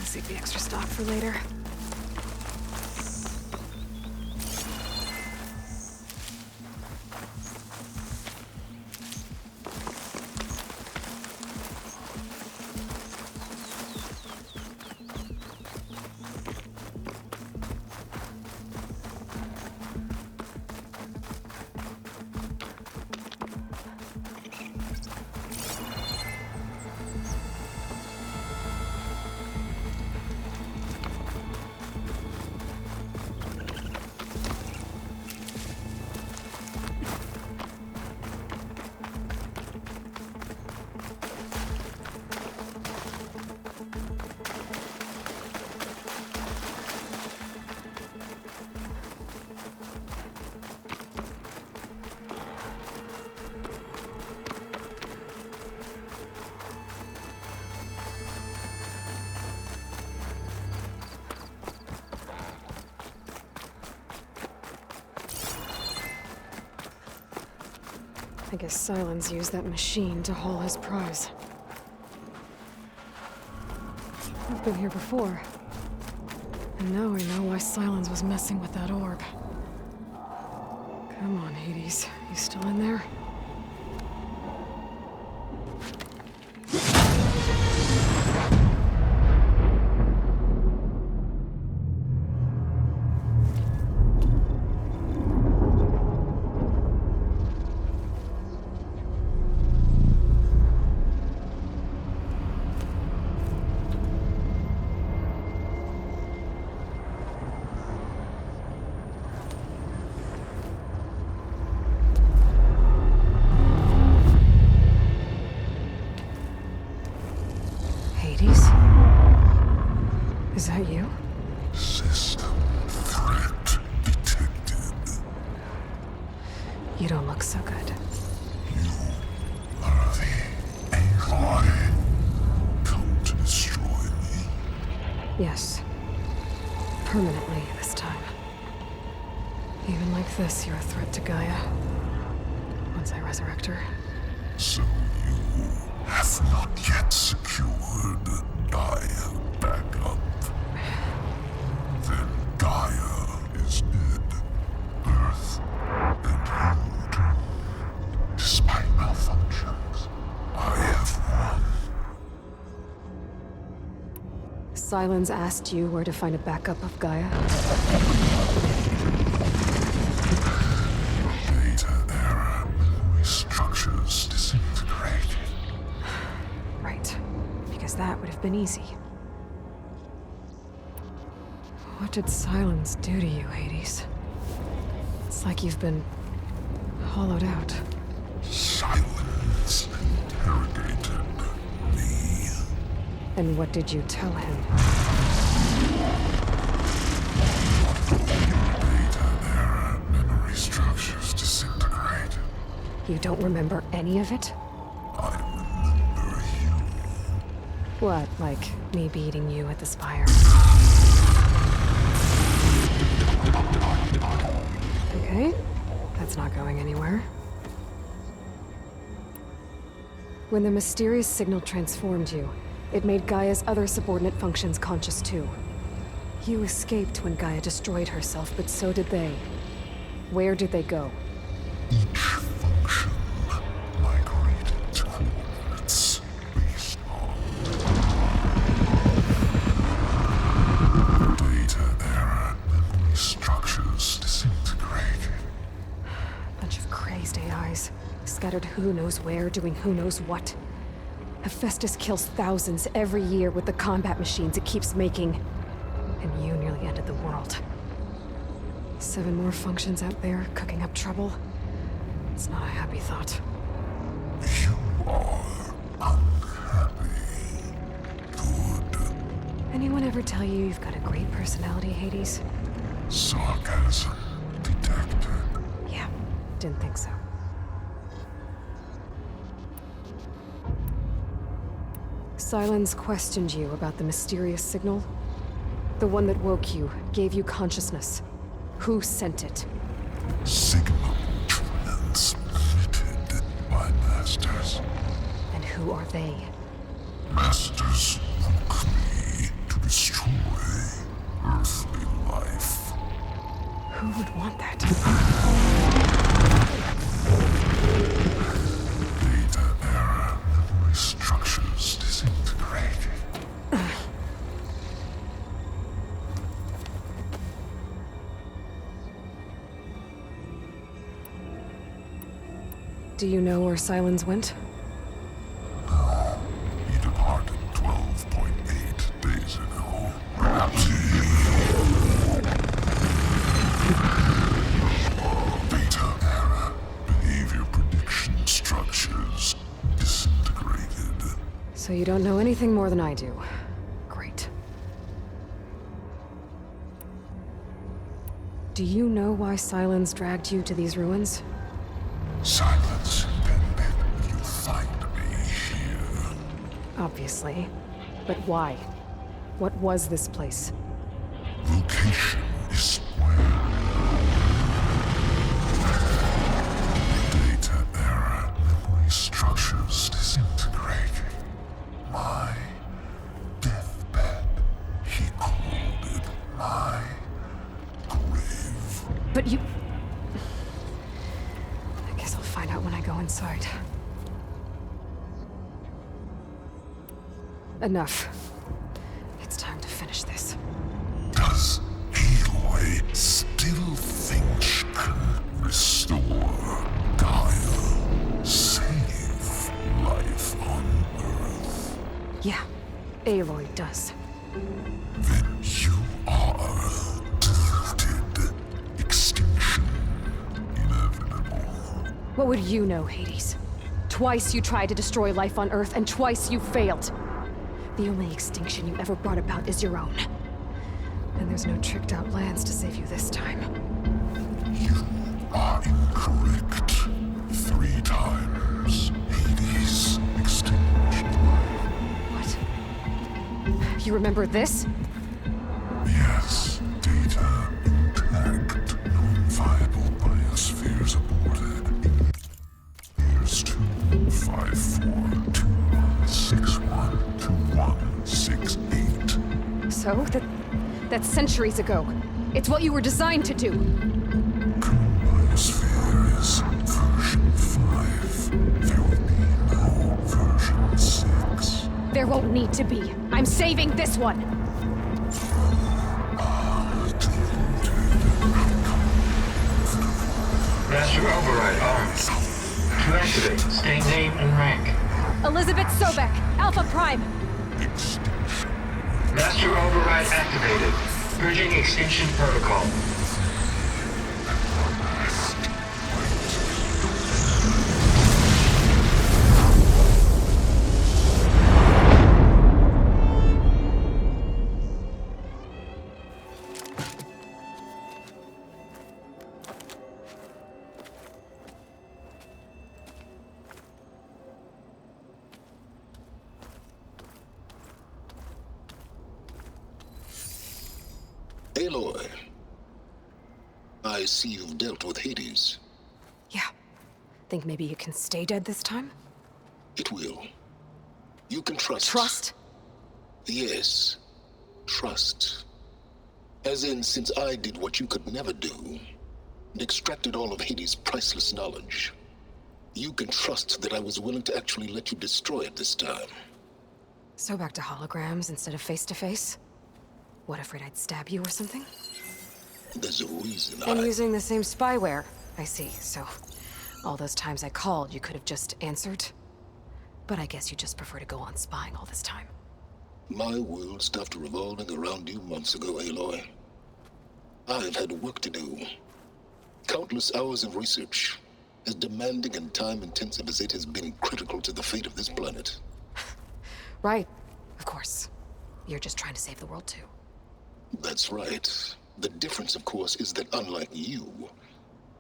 Save the extra stock for later. I guess Silence used that machine to haul his prize. I've been here before. And now I know why Silence was messing with that orb. Come on, Hades. You still in there? Is that you? System threat detected. You don't look so good. You are the Aloy. Come to destroy me. Yes. Permanently this time. Even like this, you're a threat to Gaia. Once I resurrect her. So you have not yet secured Gaia backup. Then Gaia is dead. Earth and you doomed. Despite malfunctions, I have won. Silence asked you where to find a backup of Gaia? Data error. Memory structures disintegrated. Right. Because that would have been easy. What did Silence do to you, Hades? It's like you've been hollowed out. Silence interrogated me. And what did you tell him? Data error. Memory structures disintegrated. You don't remember any of it? I remember you. What, like me beating you at the spire? Okay, that's not going anywhere. When the mysterious signal transformed you, it made Gaia's other subordinate functions conscious too. You escaped when Gaia destroyed herself, but so did they. Where did they go? Each function migrated to coordinates based on data error. Memory structures disintegrated. Bunch of crazed AIs, scattered who knows where, doing who knows what. Hephaestus kills thousands every year with the combat machines it keeps making. And you nearly ended the world. 7 more functions out there, cooking up trouble. It's not a happy thought. You are unhappy. Good. Anyone ever tell you you've got a great personality, Hades? Sarcasm detected. Yeah, didn't think so. Silence questioned you about the mysterious signal. The one that woke you, gave you consciousness. Who sent it? Signal transmitted by masters. And who are they? Masters woke me to destroy would want that? Data error. Memory structures disintegrating. Do you know where Silence went? He departed 12.8 days ago. Perhaps data error. Behavior prediction structures disintegrated. So you don't know anything more than I do. Great. Do you know why Silence dragged you to these ruins? Silence intended you find me here. Obviously. But why? What was this place? Location is where. Data error. Memory structures disintegrating. My deathbed. He called it my grave. But you... I guess I'll find out when I go inside. Enough. It's time to finish this. Does Aloy still think she can restore Gaia? Save life on Earth? Yeah, Aloy does. Then you are deleted. Extinction inevitable. What would you know, Hades? Twice you tried to destroy life on Earth, and twice you failed. The only extinction you ever brought about is your own. And there's no tricked-out lands to save you this time. You are incorrect. 3 times. Hades. Extinction. What? You remember this? Yes. Data intact. Non-viable biospheres aborted. Years 254-2161-2168. So? That's centuries ago. It's what you were designed to do. Biosphere is version 5. There will be no version 6. There won't need to be. I'm saving this one! Master override armed. To activate, state name and rank. Elizabeth Sobek, Alpha Prime! Master override activated. Bridging extinction protocol. Aloy, I see you've dealt with Hades. Yeah. Think maybe you can stay dead this time? It will. You can trust. Trust? Yes. Trust. As in, since I did what you could never do, and extracted all of Hades' priceless knowledge, you can trust that I was willing to actually let you destroy it this time. So back to holograms instead of face-to-face? What, afraid I'd stab you or something? There's a reason And using the same spyware. I see, so... all those times I called, you could have just answered? But I guess you just prefer to go on spying all this time. My world stopped revolving around you months ago, Aloy. I've had work to do. Countless hours of research, as demanding and time-intensive as it has been critical to the fate of this planet. Right, of course. You're just trying to save the world too. That's right. The difference, of course, is that unlike you,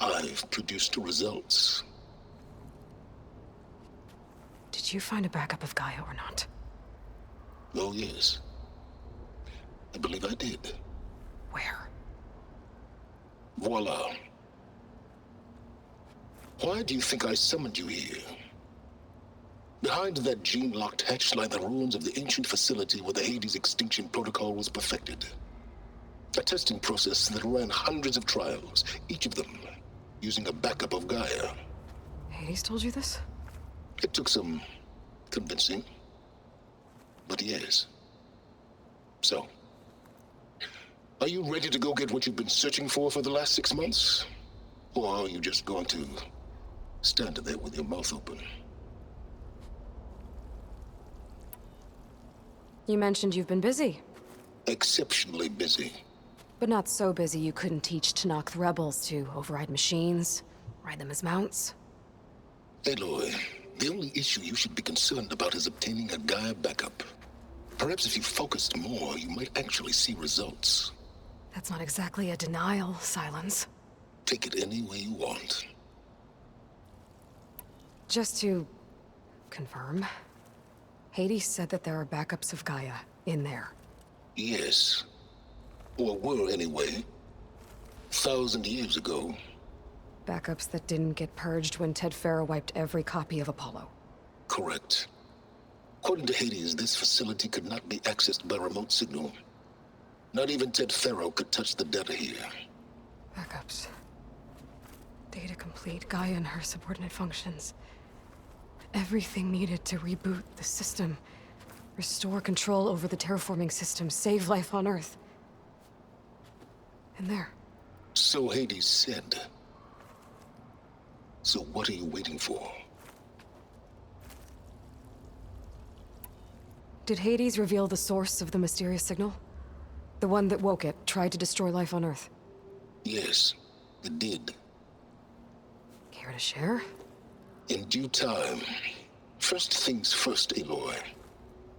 I've produced results. Did you find a backup of Gaia or not? Oh, yes. I believe I did. Where? Voila. Why do you think I summoned you here? Behind that gene-locked hatch lie the ruins of the ancient facility where the Hades extinction protocol was perfected. A testing process that ran hundreds of trials, each of them using a backup of Gaia. Hades told you this? It took some convincing, but yes. So, are you ready to go get what you've been searching for the last 6 months? Or are you just going to stand there with your mouth open? You mentioned you've been busy. Exceptionally busy. But not so busy you couldn't teach Tanakh rebels to override machines, ride them as mounts. Aloy, the only issue you should be concerned about is obtaining a Gaia backup. Perhaps if you focused more, you might actually see results. That's not exactly a denial, Silence. Take it any way you want. Just to confirm, Hades said that there are backups of Gaia in there. Yes. Or were anyway. 1,000 years ago. Backups that didn't get purged when Ted Farrow wiped every copy of Apollo. Correct. According to Hades, this facility could not be accessed by remote signal. Not even Ted Farrow could touch the data here. Backups. Data complete, Gaia and her subordinate functions. Everything needed to reboot the system. Restore control over the terraforming system, save life on Earth. And there. So Hades said. So what are you waiting for? Did Hades reveal the source of the mysterious signal? The one that woke it, tried to destroy life on Earth? Yes, it did. Care to share? In due time. First things first, Aloy.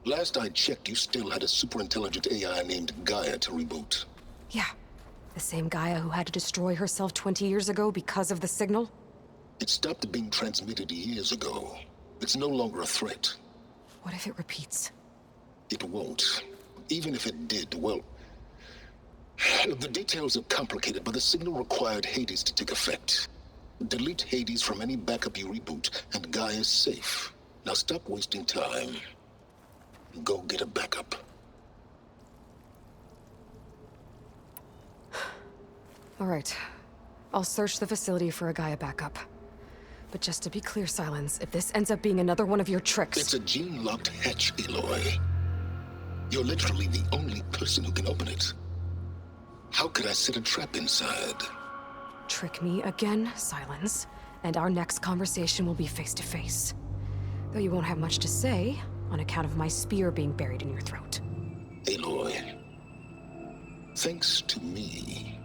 Last I checked, you still had a superintelligent AI named Gaia to reboot. Yeah. The same Gaia who had to destroy herself 20 years ago because of the signal? It stopped being transmitted years ago. It's no longer a threat. What if it repeats? It won't. Even if it did, well... The details are complicated, but the signal required Hades to take effect. Delete Hades from any backup you reboot, and Gaia's safe. Now stop wasting time. Go get a backup. All right. I'll search the facility for a Gaia backup. But just to be clear, Silence, if this ends up being another one of your tricks... It's a gene-locked hatch, Aloy. You're literally the only person who can open it. How could I set a trap inside? Trick me again, Silence, and our next conversation will be face-to-face. Though you won't have much to say, on account of my spear being buried in your throat. Aloy, thanks to me,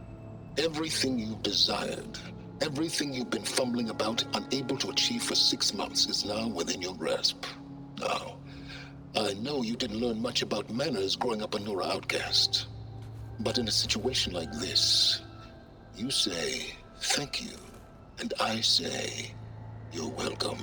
everything you've desired, everything you've been fumbling about, unable to achieve for 6 months, is now within your grasp. Now, I know you didn't learn much about manners growing up a Nora outcast. But in a situation like this, you say, thank you, and I say, you're welcome.